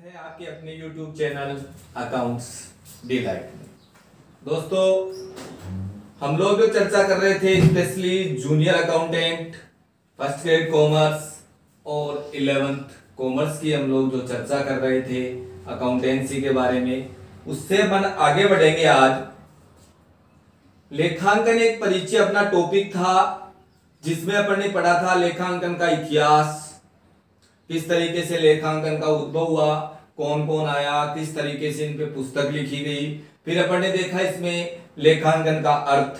है आपके अपने YouTube चैनल अकाउंट्स डिलाइट में। दोस्तों, हम लोग जो चर्चा कर रहे थे specially junior accountant, first grade commerce और 11th कॉमर्स की हम लोग जो चर्चा कर रहे थे अकाउंटेंसी के बारे में, उससे अपन आगे बढ़ेंगे। आज लेखांकन एक परिचय अपना टॉपिक था जिसमें अपन ने पढ़ा था लेखांकन का इतिहास, किस तरीके से लेखांकन का उद्भव हुआ, कौन कौन आया, किस तरीके से इन पे पुस्तक लिखी गई। फिर अपन ने देखा इसमें लेखांकन का अर्थ,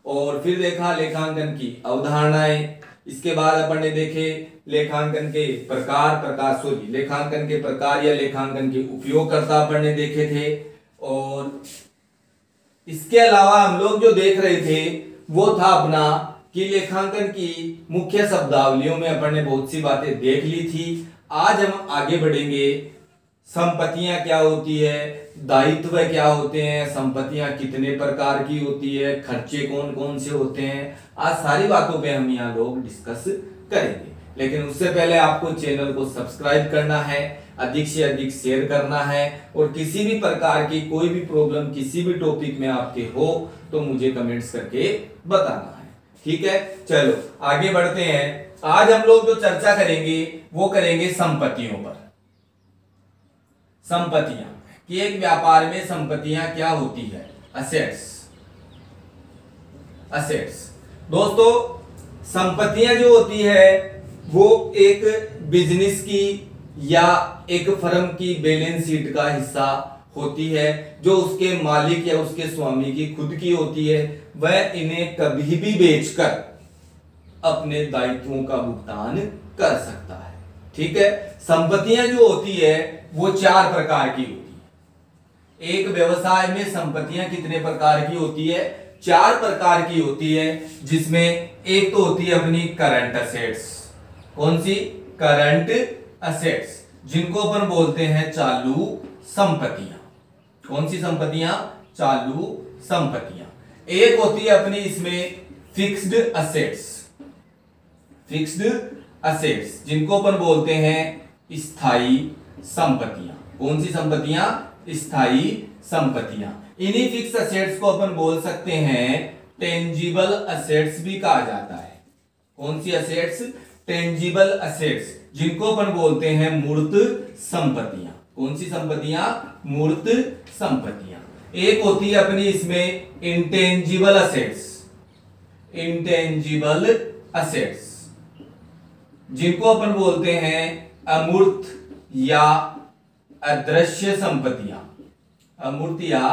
और फिर देखा लेखांकन की अवधारणाएं। इसके बाद अपन ने देखे लेखांकन के लेखांकन के प्रकार या लेखांकन के उपयोगकर्ता अपन ने देखे थे। और इसके अलावा हम लोग जो देख रहे थे वो था अपना कि लेखांकन की मुख्य शब्दावलियों में अपन ने बहुत सी बातें देख ली थी। आज हम आगे बढ़ेंगे। संपत्तियां क्या होती है, दायित्व क्या होते हैं, संपत्तियां कितने प्रकार की होती है, खर्चे कौन कौन से होते हैं, आज सारी बातों पे हम यहाँ लोग डिस्कस करेंगे। लेकिन उससे पहले आपको चैनल को सब्सक्राइब करना है, अधिक से अधिक शेयर करना है, और किसी भी प्रकार की कोई भी प्रॉब्लम किसी भी टॉपिक में आपके हो तो मुझे कमेंट्स करके बताना है। ठीक है, चलो आगे बढ़ते हैं। आज हम लोग जो चर्चा करेंगे वो करेंगे संपत्तियों पर। संपत्तियां कि एक व्यापार में संपत्तियां क्या होती है, असेट्स। दोस्तों, संपत्तियां जो होती है वो एक बिजनेस की या एक फर्म की बैलेंस शीट का हिस्सा होती है, जो उसके मालिक या उसके स्वामी की खुद की होती है। वह इन्हें कभी भी बेचकर अपने दायित्वों का भुगतान कर सकता है। ठीक है, संपत्तियां जो होती है वो 4 प्रकार की होती है। एक व्यवसाय में संपत्तियां कितने प्रकार की होती है? 4 प्रकार की होती है, जिसमें एक तो होती है अपनी करंट असेट्स। कौन सी? करंट असेट्स, जिनको अपन बोलते हैं चालू संपत्तियां। कौन सी संपत्तियां? चालू संपत्तियां। एक होती है अपनी इसमें फिक्स्ड असेट्स, जिनको अपन बोलते हैं स्थायी संपत्तियां। कौन सी संपत्तियां? स्थायी संपत्तियां। इन्हीं फिक्स असेट्स को अपन बोल सकते हैं टेंजिबल असेट्स भी कहा जाता है। कौन सी असेट्स? टेंजिबल असेट्स, जिनको अपन बोलते हैं मूर्त संपत्तियां। कौन सी संपत्तियां? मूर्त संपत्तियां। एक होती है अपनी इसमें इंटेंजिबल असेट्स, जिनको अपन बोलते हैं अमूर्त या अदृश्य संपत्तियां। अमूर्त या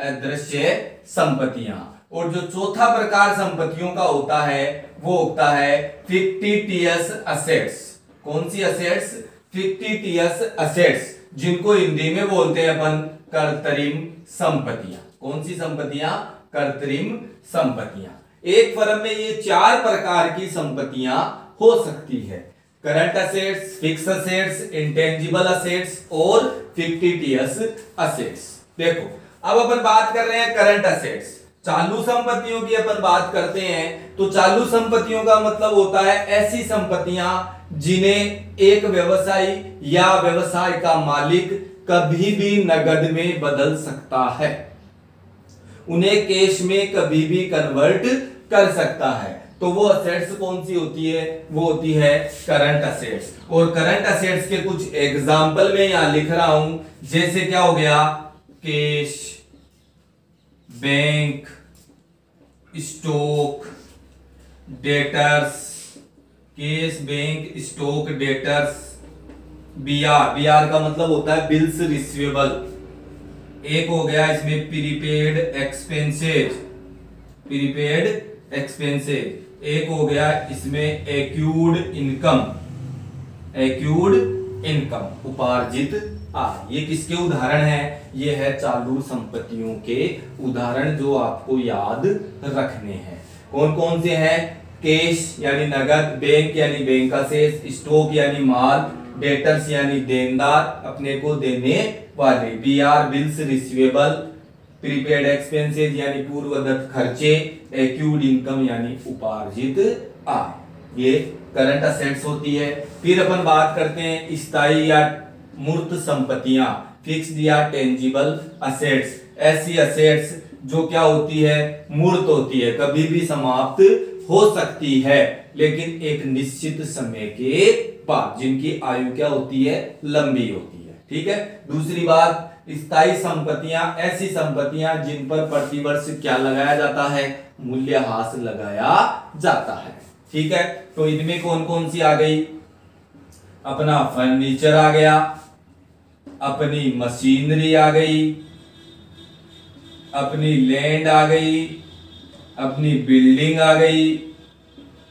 अदृश्य संपत्तियां। और जो चौथा प्रकार संपत्तियों का होता है वो होता है फिक्टिटियस असेट्स। कौन सी असेट्स? फिक्टिटियस असेट्स, जिनको हिंदी में बोलते हैं अपन कृत्रिम संपत्तियां। कौन सी संपत्तियां? कृत्रिम संपत्तियां। एक फर्म में ये 4 प्रकार की संपत्तियां हो सकती है: current assets, fix assets, intangible assets और फिक्टिटियस असेट्स। देखो, अब अपन बात कर रहे हैं करंट असेट्स, चालू संपत्तियों की अपन बात करते हैं। तो चालू संपत्तियों का मतलब होता है ऐसी संपत्तियां जिन्हें एक व्यवसायी या व्यवसाय का मालिक कभी भी नगद में बदल सकता है, उन्हें कैश में कभी भी कन्वर्ट कर सकता है। तो वो असेट्स कौन सी होती है? वो होती है करंट असेट्स। और करंट असेट्स के कुछ एग्जाम्पल में यहां लिख रहा हूं, जैसे क्या हो गया? Cash, bank, stock, debtors. Cash, bank, stock, debtors. BR का मतलब होता है बिल्स रिसीवेबल। एक हो गया इसमें प्रीपेड एक्सपेंसेज। एक हो गया इसमें एक्यूड इनकम, उपार्जित आय। ये किसके उदाहरण हैं? ये है चालू संपत्तियों के उदाहरण जो आपको याद रखने हैं। कौन कौन से हैं? कैश यानी नगद, बैंक यानी बैंक का शेष, स्टॉक यानी माल, डेटर्स यानी देनदार, अपने को देने वाले, BR bills receivable, prepaid expenses यानी पूर्वदत्त खर्चे, एक्यूड इनकम यानी उपार्जित आय। ये करंट असेट्स होती है। फिर अपन बात करते हैं स्थायी या मूर्त संपत्तियां, फिक्स्ड या टेंजिबल असेट्स, ऐसी असेट्स जो क्या होती है, मूर्त होती है, कभी भी समाप्त हो सकती है, लेकिन एक निश्चित समय के बाद, जिनकी आयु क्या होती है, लंबी होती है। ठीक है। दूसरी बात, स्थायी संपत्तियां, ऐसी संपत्तियां जिन पर प्रतिवर्ष क्या लगाया जाता है, मूल्यह्रास लगाया जाता है। ठीक है। तो इनमें कौन कौन सी आ गई, अपना फर्नीचर आ गया, अपनी मशीनरी आ गई, अपनी लैंड आ गई, अपनी बिल्डिंग आ गई,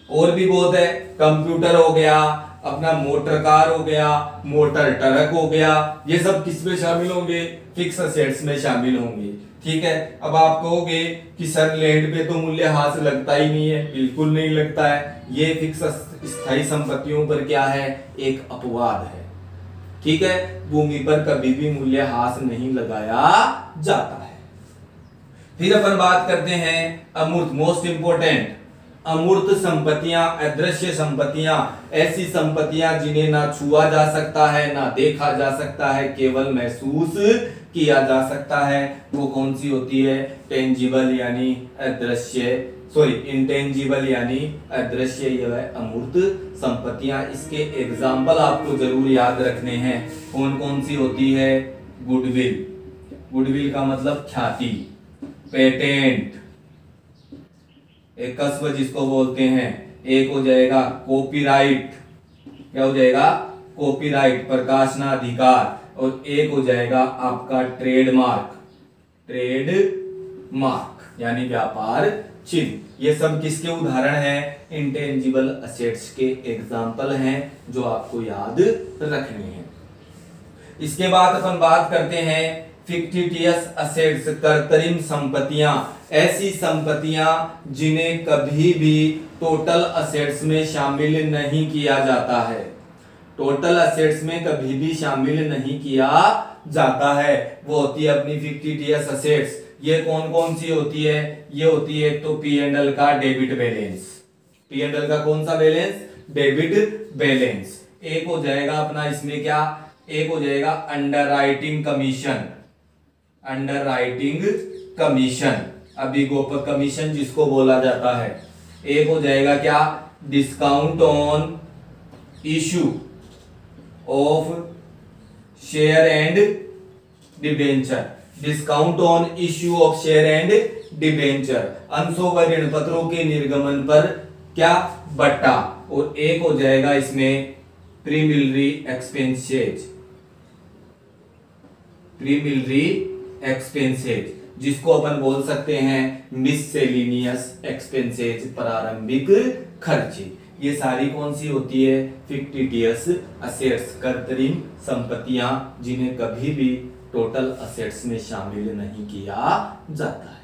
और भी बहुत है, कंप्यूटर हो गया, अपना मोटर कार हो गया, मोटर ट्रक हो गया, ये सब किस में शामिल होंगे, फिक्स असेट्स में शामिल होंगे। ठीक है। अब आप कहोगे कि सर लैंड पे तो मूल्यह्रास लगता ही नहीं है, बिल्कुल नहीं लगता है, ये फिक्स स्थायी संपत्तियों पर क्या है, एक अपवाद है। ठीक है। भूमि पर कभी भी मूल्यह्रास नहीं लगाया जाता है। फिर अपन बात करते हैं अमूर्त, मोस्ट इंपोर्टेंट, अमूर्त संपत्तियां, अदृश्य संपत्तियां, ऐसी संपत्तियां जिन्हें ना छुआ जा सकता है, ना देखा जा सकता है, केवल महसूस किया जा सकता है, वो कौन सी होती है, टेंजिबल यानी अदृश्य, सॉरी इंटेंजिबल यानी अदृश्य, यह है अमूर्त संपत्तियां। इसके एग्जाम्पल आपको जरूर याद रखने हैं, कौन कौन सी होती है, गुडविल, गुडविल का मतलब ख्याति, पेटेंट, एक कस्ब जिसको बोलते हैं, एक हो जाएगा कॉपीराइट, क्या हो जाएगा, कॉपीराइट प्रकाशनाधिकार, और एक हो जाएगा आपका ट्रेडमार्क, ट्रेडमार्क यानी व्यापार चिन्ह। ये सब किसके उदाहरण हैं, इंटेंजिबल असेट्स के एग्जाम्पल हैं, जो आपको याद रखने हैं। इसके बाद अपन बात करते हैं फिक्टिटियस असेट्स, कृत्रिम संपत्तियां, ऐसी संपत्तियां जिन्हें कभी भी टोटल असेट्स में शामिल नहीं किया जाता है, टोटल असेट्स में कभी भी शामिल नहीं किया जाता है, वो होती है अपनी फिक्टिटियस असेट्स। ये कौन कौन सी होती है, ये होती है तो P&L का डेबिट बैलेंस, P&L का कौन सा बैलेंस, डेबिट बैलेंस। एक हो जाएगा अपना इसमें क्या, एक हो जाएगा अंडरराइटिंग कमीशन, अंडरराइटिंग कमीशन, अभिगोपक कमीशन जिसको बोला जाता है। एक हो जाएगा क्या, discount on issue of share and debenture, discount on issue of share and debenture, अंशों व ऋण पत्रों के निर्गमन पर क्या, बट्टा। और एक हो जाएगा इसमें प्रीमिलरी एक्सपेंसेज, प्रीमिलरी एक्सपेंसेज जिसको अपन बोल सकते हैं मिससेलेनियस एक्सपेंसेज, प्रारंभिक खर्चे। ये सारी कौन सी होती है, फिक्टिटियस असेट्स, कृत्रिम संपत्तियां जिन्हें कभी भी टोटल असेट्स में शामिल नहीं किया जाता है।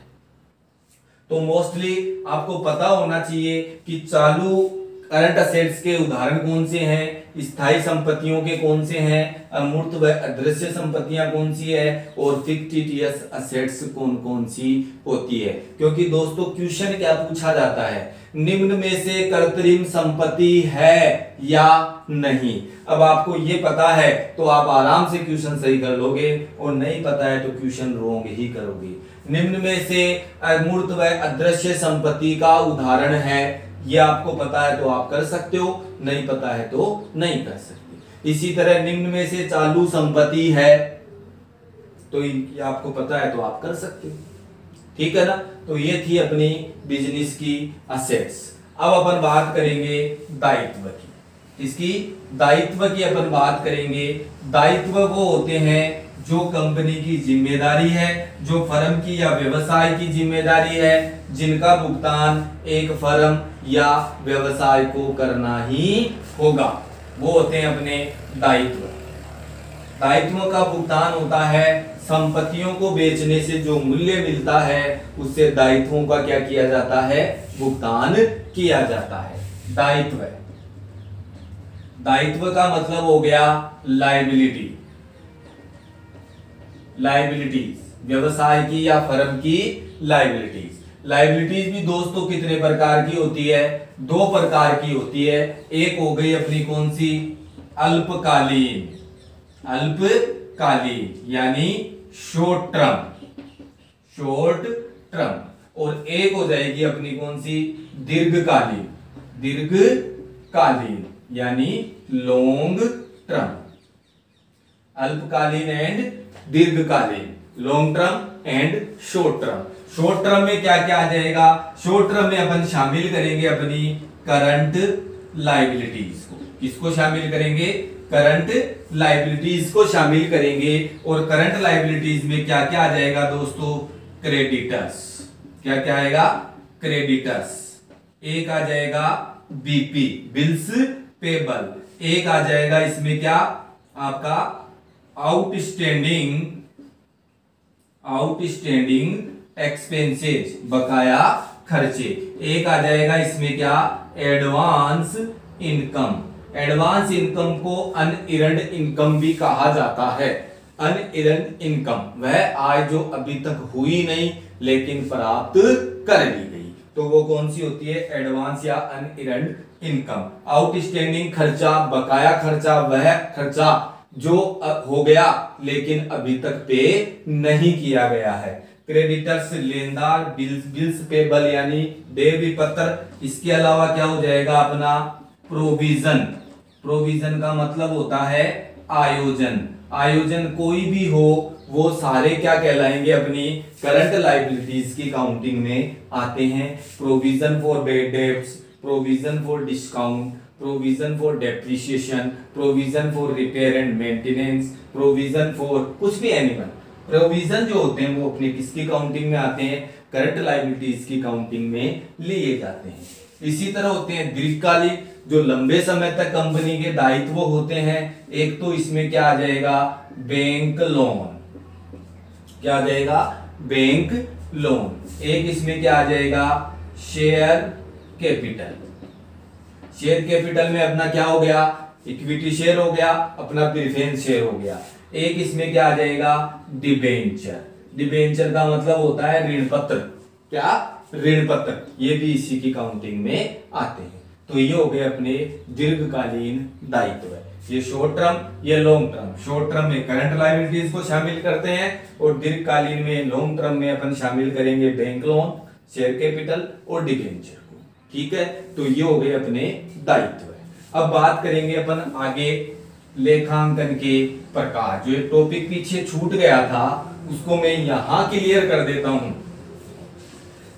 तो मोस्टली आपको पता होना चाहिए कि चालू करंट असेट्स के उदाहरण कौन से हैं, स्थायी संपत्तियों के कौन से हैं, अमूर्त व अदृश्य संपत्तियां कौन सी है, और फिक्टिटियस असेट्स कौन कौन सी होती है। क्योंकि दोस्तों क्वेश्चन क्या पूछा जाता है, निम्न में से कृत्रिम संपत्ति है या नहीं। अब आपको ये पता है तो आप आराम से क्वेश्चन सही कर लोगे, और नहीं पता है तो क्वेश्चन रॉन्ग ही करोगे। निम्न में से अमूर्त व अदृश्य संपत्ति का उदाहरण है, ये आपको पता है तो आप कर सकते हो, नहीं पता है तो नहीं कर सकते। इसी तरह निम्न में से चालू संपत्ति है, तो ये आपको पता है तो आप कर सकते हो, ठीक है ना। तो ये थी अपनी बिजनेस की असेट्स। अब अपन बात करेंगे दायित्व की, इसकी दायित्व की अपन बात करेंगे। दायित्व वो होते हैं जो कंपनी की जिम्मेदारी है, जो फर्म की या व्यवसाय की जिम्मेदारी है, जिनका भुगतान एक फर्म या व्यवसाय को करना ही होगा, वो होते हैं अपने दायित्व। दायित्व का भुगतान होता है संपत्तियों को बेचने से जो मूल्य मिलता है उससे दायित्वों का क्या किया जाता है, भुगतान किया जाता है। दायित्व, दायित्व का मतलब हो गया लायबिलिटी, लायबिलिटीज, व्यवसाय की या फर्म की लायबिलिटीज। लायबिलिटीज भी दोस्तों कितने प्रकार की होती है, दो प्रकार की होती है। एक हो गई अपनी कौन सी, अल्पकालीन, अल्पकालीन यानी शॉर्ट टर्म, शॉर्ट टर्म। और एक हो जाएगी अपनी कौन सी, दीर्घकालीन, दीर्घकालीन यानी लॉन्ग टर्म। अल्पकालीन एंड दीर्घकालीन, long term and short term. Short term में क्या क्या आ जाएगा, शॉर्ट टर्म में अपन शामिल करेंगे अपनी करंट लायबिलिटीज को। किसको शामिल करेंगे, करंट लायबिलिटीज को शामिल करेंगे। और करंट लायबिलिटीज में क्या क्या आ जाएगा दोस्तों, क्रेडिटर्स। क्या क्या आएगा, क्रेडिटर्स। एक आ जाएगा बीपी, बिल्स पेबल। एक आ जाएगा इसमें क्या, आपका आउटस्टैंडिंग एक्सपेंसेस, बकाया खर्चे। एक आ जाएगा इसमें क्या, एडवांस इनकम। एडवांस इनकम को अनइर्न्ड इनकम भी कहा जाता है। अनइर्न्ड इनकम वह आय जो अभी तक हुई नहीं लेकिन प्राप्त कर ली गई, तो वो कौन सी होती है, एडवांस या अनइर्न्ड इनकम। आउटस्टैंडिंग खर्चा, बकाया खर्चा, वह खर्चा जो हो गया लेकिन अभी तक पे नहीं किया गया है। क्रेडिटर्स लेनदार, बिल्स पेबल यानी देय विपत्र। इसके अलावा क्या हो जाएगा अपना प्रोविजन। प्रोविजन का मतलब होता है आयोजन। आयोजन कोई भी हो वो सारे क्या कहलाएंगे, अपनी करंट लायबिलिटीज की काउंटिंग में आते हैं। Provision for bed debts, provision for discount, provision for depreciation, provision for repair and maintenance, provision for कुछ भी एनिमल। प्रोविजन जो होते हैं वो अपने किसकी काउंटिंग में आते हैं, करंट लायबिलिटीज की काउंटिंग में लिए जाते हैं। इसी तरह होते हैं दीर्घकालीन, जो लंबे समय तक कंपनी के दायित्व होते हैं। एक तो इसमें क्या आ जाएगा, बैंक लोन। क्या आ जाएगा, बैंक लोन। एक इसमें क्या आ जाएगा, शेयर कैपिटल। शेयर कैपिटल में अपना क्या हो गया, इक्विटी शेयर हो गया, अपना प्रेफरेंस शेयर हो गया। एक इसमें क्या आ जाएगा, डिबेंचर। डिबेंचर का मतलब होता है ऋण पत्र। क्या, ऋण पत्र। ये भी इसी की काउंटिंग में आते हैं। तो ये हो गए अपने दीर्घकालीन दायित्व। ये शॉर्ट टर्म, ये लॉन्ग टर्म। शॉर्ट टर्म में करंट लायबिलिटीज को शामिल करते हैं और दीर्घकालीन में, लॉन्ग टर्म में अपन शामिल करेंगे बैंक लोन, शेयर कैपिटल और डिबेंचर को। ठीक है, तो ये हो गए अपने दायित्व। अब बात करेंगे अपन आगे लेखांकन के प्रकार। जो टॉपिक पीछे छूट गया था उसको मैं यहां क्लियर कर देता हूं।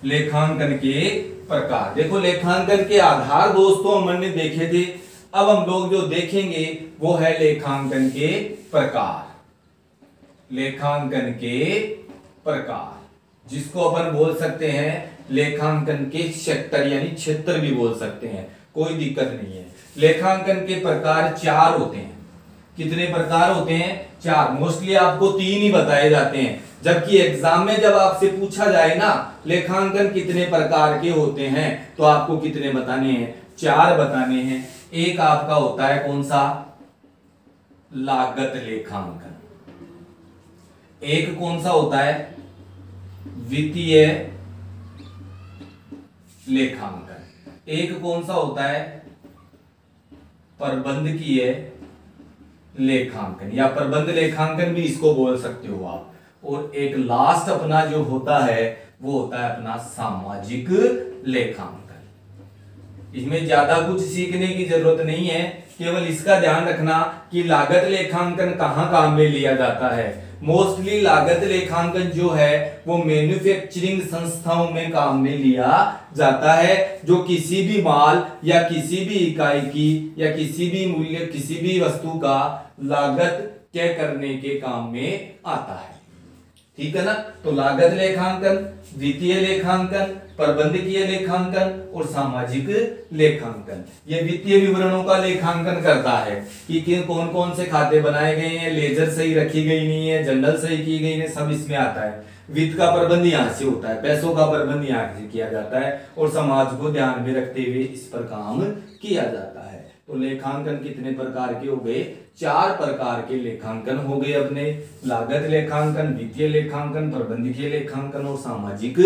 लेखांकन के प्रकार, देखो लेखांकन के आधार दोस्तों हमने देखे थे। अब हम लोग जो देखेंगे वो है लेखांकन के प्रकार। लेखांकन के प्रकार जिसको अपन बोल सकते हैं लेखांकन के सेक्टर यानी क्षेत्र भी बोल सकते हैं, कोई दिक्कत नहीं है। लेखांकन के प्रकार 4 होते हैं। कितने प्रकार होते हैं, 4। मोस्टली आपको 3 ही बताए जाते हैं, जबकि एग्जाम में जब आपसे पूछा जाए ना लेखांकन कितने प्रकार के होते हैं तो आपको कितने बताने हैं, 4 बताने हैं। एक आपका होता है कौन सा, लागत लेखांकन। एक कौन सा होता है, वित्तीय लेखांकन। एक कौन सा होता है, प्रबंधकीय लेखांकन या प्रबंध लेखांकन भी इसको बोल सकते हो आप। और एक लास्ट अपना जो होता है वो होता है अपना सामाजिक लेखांकन। इसमें ज्यादा कुछ सीखने की जरूरत नहीं है, केवल इसका ध्यान रखना कि लागत लेखांकन कहां काम में लिया जाता है। मोस्टली लागत लेखांकन जो है वो मैन्युफैक्चरिंग संस्थाओं में काम में लिया जाता है, जो किसी भी माल या किसी भी इकाई की या किसी भी मूल्य, किसी भी वस्तु का लागत तय करने के काम में आता है। ठीक है ना, तो लागत लेखांकन, वित्तीय लेखांकन, प्रबंधकीय लेखांकन और सामाजिक लेखांकन। ये वित्तीय विवरणों का लेखांकन करता है कि कौन कौन से खाते बनाए गए हैं, लेजर सही रखी गई नहीं है, जर्नल सही की गई नहीं, सब इसमें आता है। वित्त का प्रबंध यहाँ से होता है, पैसों का प्रबंध यहाँ से किया जाता है और समाज को ध्यान में रखते हुए इस पर काम किया जाता है। तो लेखांकन कितने प्रकार के हो गए, 4 प्रकार के लेखांकन हो गए अपने, लागत लेखांकन, वित्तीय लेखांकन, प्रबंधकीय लेखांकन और सामाजिक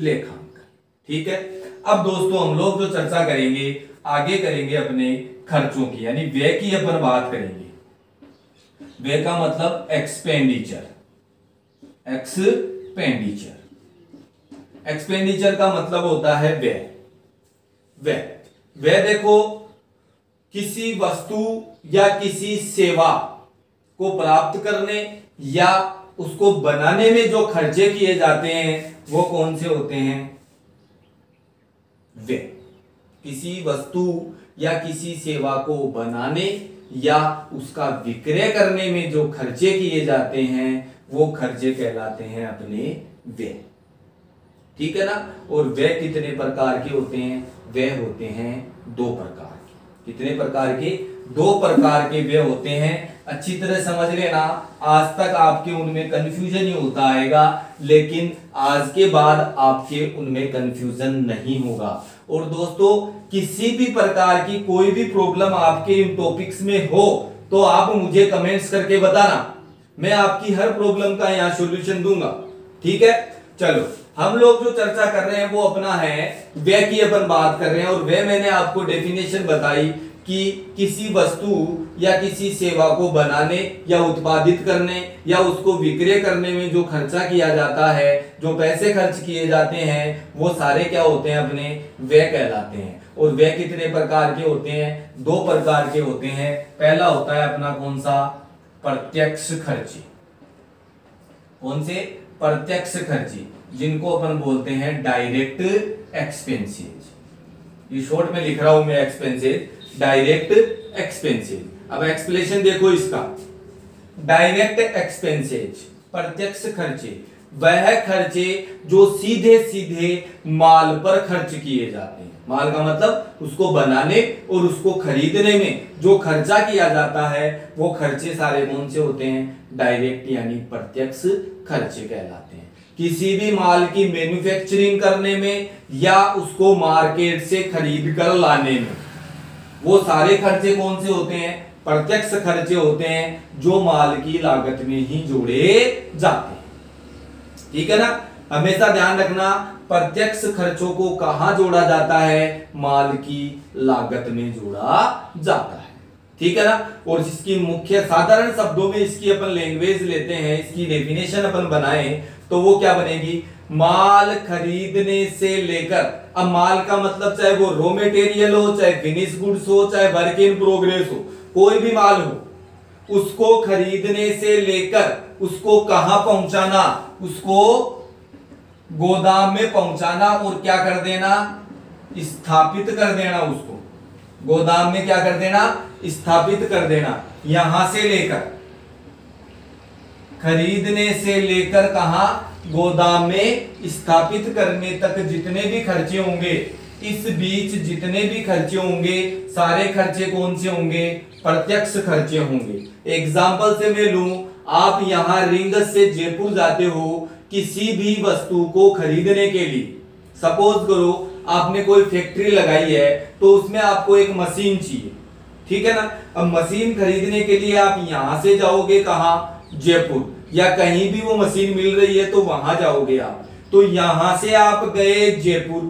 लेखांकन। ठीक है, अब दोस्तों हम लोग जो चर्चा करेंगे आगे करेंगे अपने खर्चों की यानी व्यय की अपन बात करेंगे। व्यय का मतलब एक्सपेंडिचर। एक्सपेंडिचर का मतलब होता है व्यय। व्यय देखो, किसी वस्तु या किसी सेवा को प्राप्त करने या उसको बनाने में जो खर्चे किए जाते हैं वो कौन से होते हैं? व्यय। किसी वस्तु या किसी सेवा को बनाने या उसका विक्रय करने में जो खर्चे किए जाते हैं वो खर्चे कहलाते हैं अपने व्यय। ठीक है ना। और व्यय कितने प्रकार के होते हैं? व्यय होते हैं 2 प्रकार के। कितने प्रकार के? 2 प्रकार के व्यय होते हैं। अच्छी तरह समझ लेना, आज तक आपके उनमें कंफ्यूजन ही होता आएगा, लेकिन आज के बाद आपके उनमें कंफ्यूजन नहीं होगा। और दोस्तों, किसी भी प्रकार की कोई भी प्रॉब्लम आपके इन टॉपिक्स में हो तो आप मुझे कमेंट्स करके बताना, मैं आपकी हर प्रॉब्लम का यहां सॉल्यूशन दूंगा। ठीक है, चलो हम लोग जो चर्चा कर रहे हैं वो अपना है व्यय की अपन बात कर रहे हैं। और व्यय मैंने आपको डेफिनेशन बताई कि किसी वस्तु या किसी सेवा को बनाने या उत्पादित करने या उसको विक्रय करने में जो खर्चा किया जाता है, जो पैसे खर्च किए जाते हैं, वो सारे क्या होते हैं? अपने व्यय कहलाते हैं। और व्यय कितने प्रकार के होते हैं? 2 प्रकार के होते हैं। पहला होता है अपना कौन सा? प्रत्यक्ष खर्चे। कौन से? प्रत्यक्ष खर्चे, जिनको अपन बोलते हैं डायरेक्ट एक्सपेंसेस। ये शॉर्ट में लिख रहा हूं मैं एक्सपेंसेस, डायरेक्ट एक्सपेंसेस। अब एक्सप्लेनेशन देखो इसका। डायरेक्ट एक्सपेंसेस, प्रत्यक्ष खर्चे, वह खर्चे जो सीधे सीधे माल पर खर्च किए जाते हैं। माल का मतलब उसको बनाने और उसको खरीदने में जो खर्चा किया जाता है वो खर्चे सारे कौन से होते हैं? डायरेक्ट यानी प्रत्यक्ष खर्चे कहलाते हैं। किसी भी माल की मैन्युफैक्चरिंग करने में या उसको मार्केट से खरीद कर लाने में वो सारे खर्चे कौन से होते हैं? प्रत्यक्ष खर्चे होते हैं, जो माल की लागत में ही जोड़े जाते हैं। ठीक है ना। हमेशा ध्यान रखना, प्रत्यक्ष खर्चों को कहां जोड़ा जाता है? माल की लागत में जोड़ा जाता है। ठीक है ना। और इसकी मुख्य साधारण शब्दों में इसकी अपन लैंग्वेज लेते हैं, इसकी डेफिनेशन अपन बनाए तो वो क्या बनेगी? माल खरीदने से लेकर, अब माल का मतलब चाहे वो रॉ मटेरियल हो, चाहे फिनिश गुड्स हो, चाहे वर्क इन प्रोग्रेस हो, कोई भी माल हो, उसको खरीदने से लेकर उसको कहां पहुंचाना? उसको गोदाम में पहुंचाना और क्या कर देना? स्थापित कर देना। उसको गोदाम में क्या कर देना? स्थापित कर देना। यहां से लेकर, खरीदने से लेकर कहां? गोदाम में स्थापित करने तक जितने भी खर्चे होंगे, इस बीच जितने भी खर्चे होंगे, सारे खर्चे कौन से होंगे? प्रत्यक्ष खर्चे होंगे। एग्जाम्पल से मैं लूं, आप यहां रिंगस से जयपुर जाते हो किसी भी वस्तु को खरीदने के लिए। सपोज करो आपने कोई फैक्ट्री लगाई है तो उसमें आपको एक मशीन चाहिए। ठीक है ना। अब मशीन खरीदने के लिए आप यहां से जाओगे कहां? जयपुर। या कहीं भी वो मशीन मिल रही है तो वहां जाओगे आप। तो यहां से आप गए जयपुर,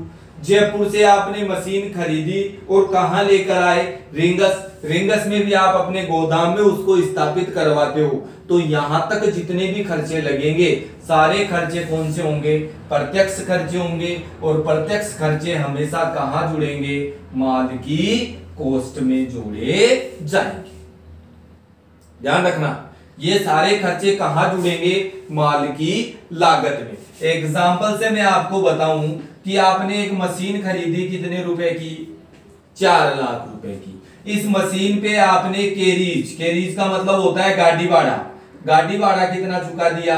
जयपुर से आपने मशीन खरीदी और कहां लेकर आए? रिंगस। रिंगस में भी आप अपने गोदाम में उसको स्थापित करवाते हो। तो यहां तक जितने भी खर्चे लगेंगे, सारे खर्चे कौन से होंगे? प्रत्यक्ष खर्चे होंगे। और प्रत्यक्ष खर्चे हमेशा कहां जुड़ेंगे? माल की कॉस्ट में जोड़े जाएंगे। ध्यान रखना, ये सारे खर्चे कहां जुड़ेंगे? माल की लागत में। एग्जाम्पल से मैं आपको बताऊं कि आपने एक मशीन खरीदी कितने रुपए की? 4 लाख रुपए की। इस मशीन पे आपने कैरिज, कैरिज का मतलब होता है गाड़ी भाड़ा, गाड़ी भाड़ा कितना चुका दिया?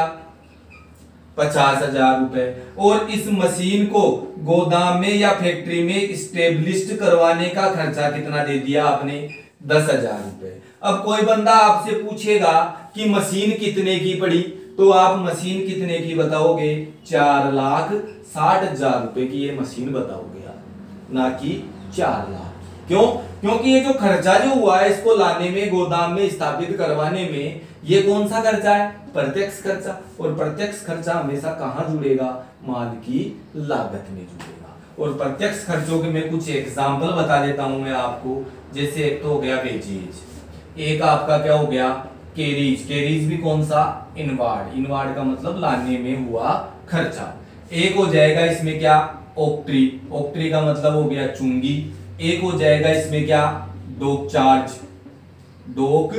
50,000 रुपए। और इस मशीन को गोदाम में या फैक्ट्री में स्टेब्लिश्ड करवाने का खर्चा कितना दे दिया आपने? 10,000 रुपए। अब कोई बंदा आपसे पूछेगा कि मशीन कितने की पड़ी, तो आप मशीन कितने की बताओगे? 4,60,000 रुपए की ये मशीन बताओगे आप, ना कि 4 लाख। क्यों? क्योंकि ये जो खर्चा जो हुआ है इसको लाने में, गोदाम में स्थापित करवाने में, ये कौन सा खर्चा है? प्रत्यक्ष खर्चा। और प्रत्यक्ष खर्चा हमेशा कहां जुड़ेगा? माल की लागत में जुड़ेगा। और प्रत्यक्ष खर्चों के मैं कुछ एग्जाम्पल बता देता हूं मैं आपको। जैसे एक तो हो गया वेजेज, एक आपका क्या हो गया? कैरीज, कैरीज भी कौन सा, इनवार्ड, इनवार्ड का मतलब लाने में हुआ खर्चा। एक हो जाएगा इसमें क्या, ऑक्ट्री, ऑक्ट्री का मतलब हो गया चुंगी। एक हो जाएगा इसमें क्या, डॉक चार्ज, डॉक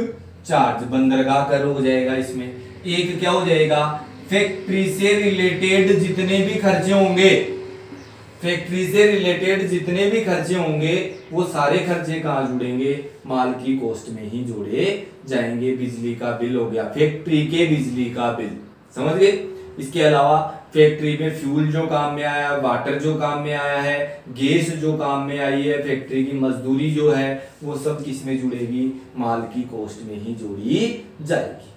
चार्ज बंदरगाह कर हो जाएगा इसमें। एक क्या हो जाएगा, फैक्ट्री से रिलेटेड जितने भी खर्चे होंगे, फैक्ट्री से रिलेटेड जितने भी खर्चे होंगे वो सारे खर्चे कहाँ जुड़ेंगे, माल की कॉस्ट में ही जोड़े जाएंगे। बिजली का बिल हो गया, फैक्ट्री के बिजली का बिल, समझ गए। इसके अलावा फैक्ट्री में फ्यूल जो काम में आया, वाटर जो काम में आया है, गैस जो काम में आई है, फैक्ट्री की मजदूरी जो है वो सब किस में जुड़ेगी, माल की कॉस्ट में ही जोड़ी जाएगी।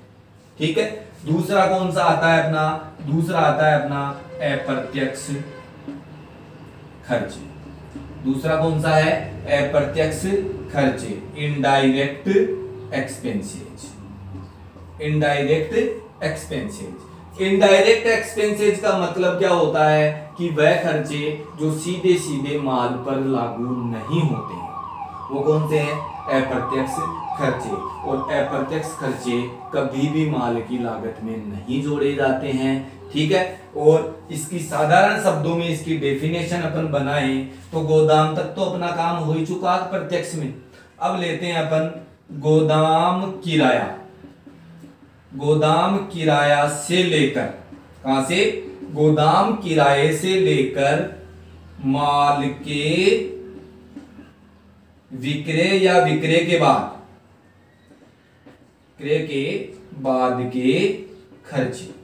ठीक है। दूसरा कौन सा आता है अपना, दूसरा आता है अपना अप्रत्यक्ष खर्चे। दूसरा कौन सा है, अप्रत्यक्ष खर्चे, indirect expenses, indirect expenses. Indirect expenses का मतलब क्या होता है कि वह खर्चे जो सीधे सीधे माल पर लागू नहीं होते हैं, वो कौन से हैं, अप्रत्यक्ष खर्चे। और अप्रत्यक्ष खर्चे कभी भी माल की लागत में नहीं जोड़े जाते हैं। ठीक है। और इसकी साधारण शब्दों में इसकी डेफिनेशन अपन बनाए तो गोदाम तक तो अपना काम हो ही चुका प्रत्यक्ष में। अब लेते हैं अपन गोदाम किराया, गोदाम किराया से लेकर, कहां से, गोदाम किराए से लेकर माल के विक्रय या विक्रय के बाद, विक्रय के बाद के खर्चे,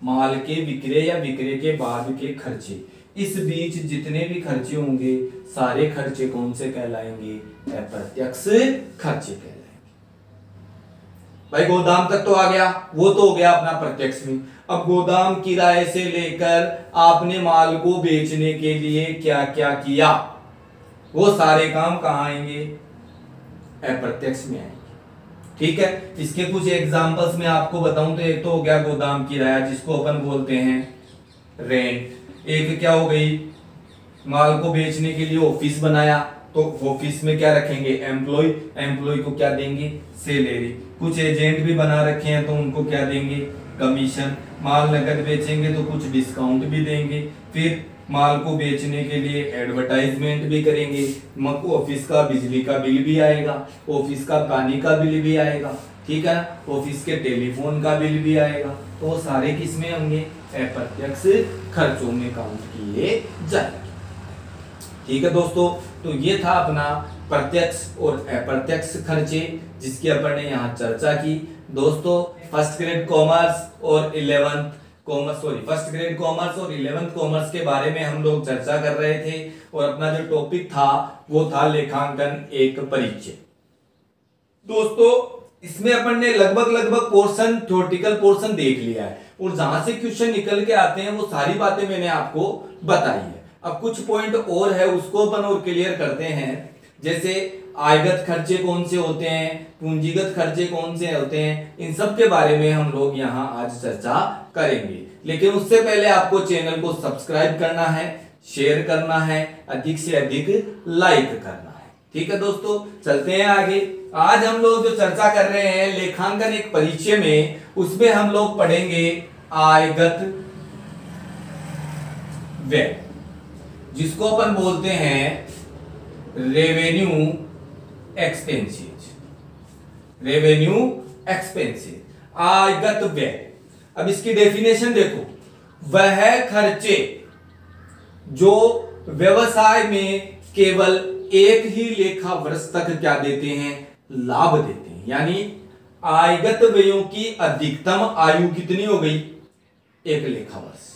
माल के विक्रय या विक्रय के बाद के खर्चे, इस बीच जितने भी खर्चे होंगे सारे खर्चे कौन से कहलाएंगे, अप्रत्यक्ष खर्चे कहलाएंगे। भाई गोदाम तक तो आ गया, वो तो हो गया अपना प्रत्यक्ष में। अब गोदाम किराए से लेकर आपने माल को बेचने के लिए क्या क्या किया, वो सारे काम कहां आएंगे, अप्रत्यक्ष में आएंगे। ठीक है। इसके कुछ एग्जांपल्स मैं आपको बताऊं तो एक तो हो गया गोदाम किराया जिसको अपन बोलते हैं रेंट। एक क्या हो गई, माल को बेचने के लिए ऑफिस बनाया तो ऑफिस में क्या रखेंगे, एम्प्लॉय, एम्प्लॉय को क्या देंगे, सैलरी। कुछ एजेंट भी बना रखे हैं तो उनको क्या देंगे, कमीशन। माल नगद बेचेंगे तो कुछ डिस्काउंट भी देंगे। फिर माल को बेचने के लिए एडवर्टाइजमेंट भी करेंगे। ऑफिस का बिजली का बिल भी आएगा, ऑफिस का पानी का बिल भी आएगा, ठीक है, ऑफिस के टेलीफोन का बिल भी आएगा। तो वो सारे किस में होंगे, अप्रत्यक्ष खर्चों में काउंट किए जाएंगे। ठीक है दोस्तों, तो ये था अपना प्रत्यक्ष और अप्रत्यक्ष खर्चे जिसकी अपन ने यहाँ चर्चा की। दोस्तों फर्स्ट ग्रेड कॉमर्स और 11th commerce, sorry first grade commerce और 11th कॉमर्स के बारे में हम लोग चर्चा कर रहे थे और अपना जो टॉपिक था वो था लेखांकन एक परिचय। दोस्तों इसमें अपन ने लगभग पोर्शन, थ्योरेटिकल पोर्शन देख लिया है और जहां से क्वेश्चन निकल के आते हैं वो सारी बातें मैंने आपको बताई है। अब कुछ पॉइंट और है उसको अपन और क्लियर करते हैं। जैसे आयगत खर्चे कौन से होते हैं, पूंजीगत खर्चे कौन से होते हैं, इन सब के बारे में हम लोग यहाँ आज चर्चा करेंगे। लेकिन उससे पहले आपको चैनल को सब्सक्राइब करना है, शेयर करना है, अधिक से अधिक लाइक करना है। ठीक है दोस्तों, चलते हैं आगे। आज हम लोग जो चर्चा कर रहे हैं लेखांकन एक परिचय में, उसमें हम लोग पढ़ेंगे आयगत व्यय, जिसको अपन बोलते हैं रेवेन्यू एक्सपेंसेस, रेवेन्यू एक्सपेंसेस, आयगत व्यय। अब इसकी डेफिनेशन देखो, वह खर्चे जो व्यवसाय में केवल एक ही लेखा वर्ष तक क्या देते हैं, लाभ देते हैं। यानी आयगत व्ययों की अधिकतम आयु कितनी हो गई, एक लेखा वर्ष।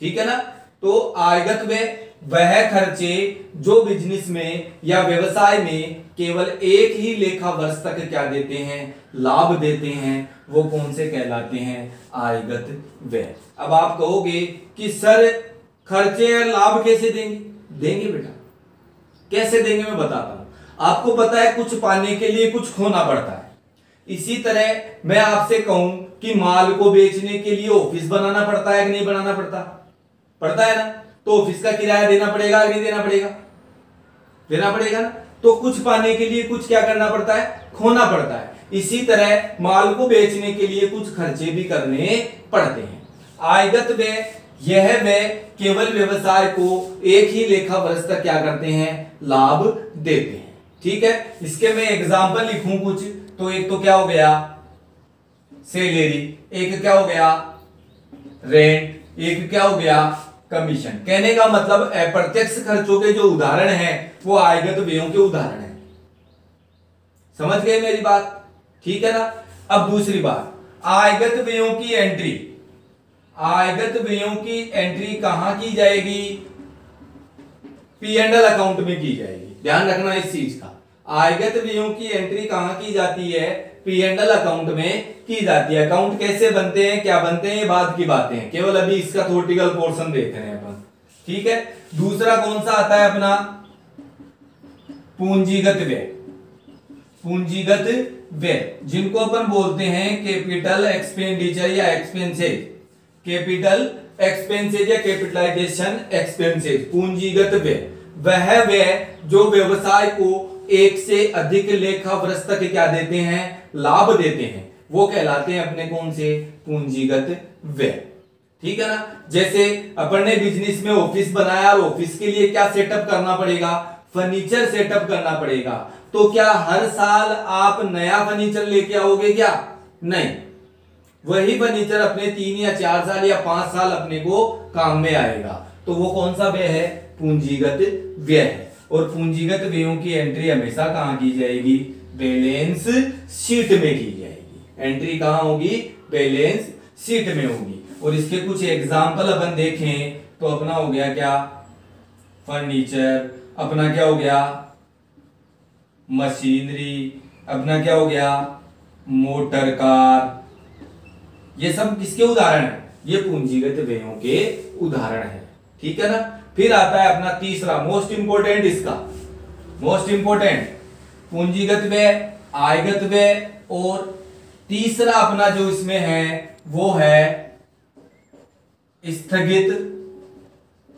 ठीक है ना। तो आयगत व्यय वह खर्चे जो बिजनेस में या व्यवसाय में केवल एक ही लेखा वर्ष तक क्या देते हैं, लाभ देते हैं, वो कौन से कहलाते हैं, आयगत व्यय। अब आप कहोगे कि सर खर्चे और लाभ कैसे देंगे, देंगे बेटा, कैसे देंगे मैं बताता हूं। आपको पता है कुछ पाने के लिए कुछ खोना पड़ता है। इसी तरह मैं आपसे कहूं कि माल को बेचने के लिए ऑफिस बनाना पड़ता है कि नहीं बनाना पड़ता, पड़ता है ना। तो ऑफिस का किराया देना पड़ेगा कि नहीं देना पड़ेगा, देना पड़ेगा ना। तो कुछ पाने के लिए कुछ क्या करना पड़ता है, खोना पड़ता है। इसी तरह माल को बेचने के लिए कुछ खर्चे भी करने पड़ते हैं। आयगत व्यय, यह व्यय केवल व्यवसाय को एक ही लेखा वर्ष तक क्या करते हैं, लाभ देते हैं। ठीक है, इसके मैं एग्जाम्पल लिखूं कुछ, तो एक तो क्या हो गया सैलरी, एक क्या हो गया रेंट, एक क्या हो गया कमीशन। कहने का मतलब अप्रत्यक्ष खर्चों के जो उदाहरण हैं वो आयगत व्ययों के उदाहरण हैं। समझ गए मेरी बात? ठीक है ना। अब दूसरी बात, आयगत व्ययों की एंट्री, आयगत व्ययों की एंट्री कहां की जाएगी, P&L अकाउंट में की जाएगी। ध्यान रखना इस चीज का, आयगत व्ययों की एंट्री कहां की जाती है, P&L अकाउंट में की जाती है। अकाउंट कैसे बनते हैं, क्या बनते हैं, ये बाद की बातें हैं, केवल अभी इसका थ्योरेटिकल पोर्शन देख रहे हैं अपन। ठीक है, दूसरा कौन सा आता है अपना, पूंजीगत व्यय। पूंजीगत व्यय जिनको अपन बोलते हैं कैपिटल एक्सपेंडिचर या एक्सपेंसेज, कैपिटल एक्सपेंसेज या कैपिटलाइजेशन एक्सपेंसेज। पूंजीगत व्यय वह व्यय जो व्यवसाय को एक से अधिक लेखा वर्ष तक क्या देते हैं, लाभ देते हैं, वो कहलाते हैं अपने कौन से, पूंजीगत व्यय। ठीक है ना। जैसे अपन ने बिजनेस में ऑफिस बनाया और ऑफिस के लिए क्या सेटअप करना पड़ेगा, फर्नीचर सेटअप करना पड़ेगा। तो क्या हर साल आप नया फर्नीचर लेके आओगे क्या, नहीं, वही फर्नीचर अपने 3 या 4 साल या 5 साल अपने को काम में आएगा। तो वो कौन सा व्यय है, पूंजीगत व्यय है। और पूंजीगत व्ययों की एंट्री हमेशा कहां की जाएगी, बैलेंस शीट में की जाएगी। एंट्री कहां होगी, बैलेंस शीट में होगी। और इसके कुछ एग्जाम्पल अपन देखें तो अपना हो गया क्या, फर्नीचर, अपना क्या हो गया मशीनरी, अपना क्या हो गया मोटर कार। ये सब किसके उदाहरण हैं, ये पूंजीगत व्ययों के उदाहरण हैं। ठीक है ना। फिर आता है अपना तीसरा, मोस्ट इंपोर्टेंट, इसका मोस्ट इंपोर्टेंट, पूंजीगत व्यय, आयगत व्यय, और तीसरा अपना जो इसमें है वो है स्थगित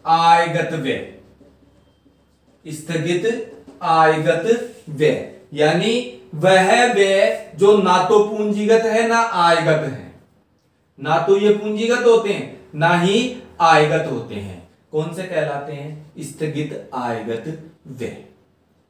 आयगत व्यय। स्थगित आयगत व्यय यानी वह व्यय जो ना तो पूंजीगत है ना आयगत है, ना तो ये पूंजीगत होते हैं ना ही आयगत होते हैं। कौन से कहलाते हैं, स्थगित आयगत व्यय।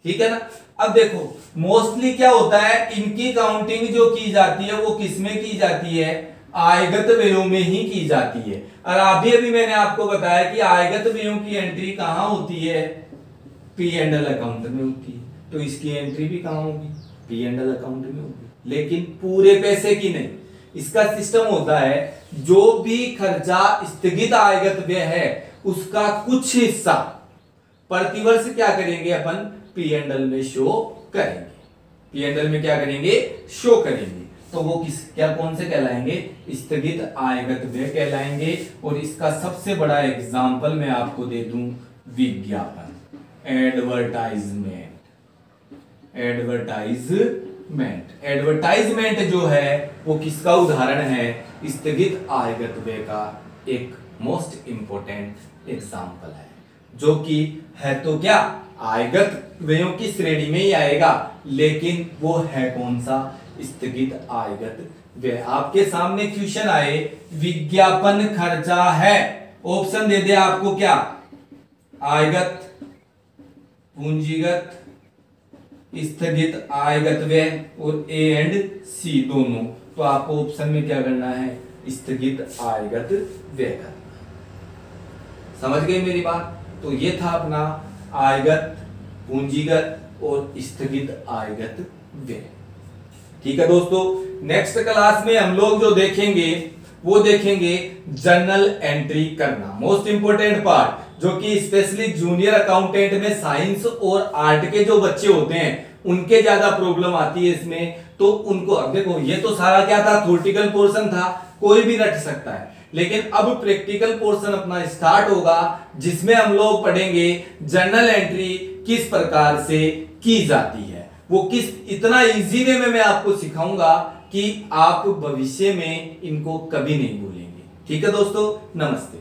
ठीक है ना। अब देखो मोस्टली क्या होता है, इनकी काउंटिंग जो की जाती है वो किसमें की जाती है, आयगत व्ययों में ही की जाती है। और अभी मैंने आपको बताया कि आयगत व्ययों की एंट्री कहां होती है, P&L अकाउंट में होती है। तो इसकी एंट्री भी कहां होगी, P&L अकाउंट में होगी, लेकिन पूरे पैसे की नहीं। इसका सिस्टम होता है जो भी खर्चा स्थगित आयगत व्यय है उसका कुछ हिस्सा प्रतिवर्ष क्या करेंगे अपन, P&L में शो करेंगे। P&L में क्या करेंगे, शो करेंगे। तो वो किस क्या कौन से कहलाएंगे, स्थगित आयगत व्यय कहलाएंगे। और इसका सबसे बड़ा एग्जांपल मैं आपको दे दूं, विज्ञापन, एडवर्टाइजमेंट। एडवर्टाइजमेंट, एडवर्टाइजमेंट जो है वो किसका उदाहरण है, स्थगित आयगत व्यय का एक मोस्ट इंपोर्टेंट एग्जांपल है, जो कि है तो क्या आयगत व्ययों की श्रेणी में ही आएगा, लेकिन वो है कौन सा, स्थगित आयगत व्यय। आपके सामने क्वेश्चन आए विज्ञापन खर्चा है, ऑप्शन दे दे आपको क्या, आयगत, पूंजीगत, स्थगित आयगत व्यय और ए एंड सी दोनों, तो आपको ऑप्शन में क्या करना है, स्थगित आयगत व्यय करना। समझ गए मेरी बात? तो ये था अपना आयगत, पूंजीगत और स्थगित आयगत व्यय। ठीक है दोस्तों, नेक्स्ट क्लास में हम लोग जो देखेंगे वो देखेंगे जर्नल एंट्री करना, मोस्ट इंपोर्टेंट पार्ट, जो कि स्पेशली जूनियर अकाउंटेंट में साइंस और आर्ट के जो बच्चे होते हैं उनके ज्यादा प्रॉब्लम आती है इसमें। तो उनको अब देखो ये तो सारा क्या था, थ्योरेटिकल पोर्शन था, कोई भी रट सकता है, लेकिन अब प्रैक्टिकल पोर्शन अपना स्टार्ट होगा जिसमें हम लोग पढ़ेंगे जर्नल एंट्री किस प्रकार से की जाती है। वो किस इतना इजी वे में मैं आपको सिखाऊंगा कि आप भविष्य में इनको कभी नहीं भूलेंगे। ठीक है दोस्तों, नमस्ते।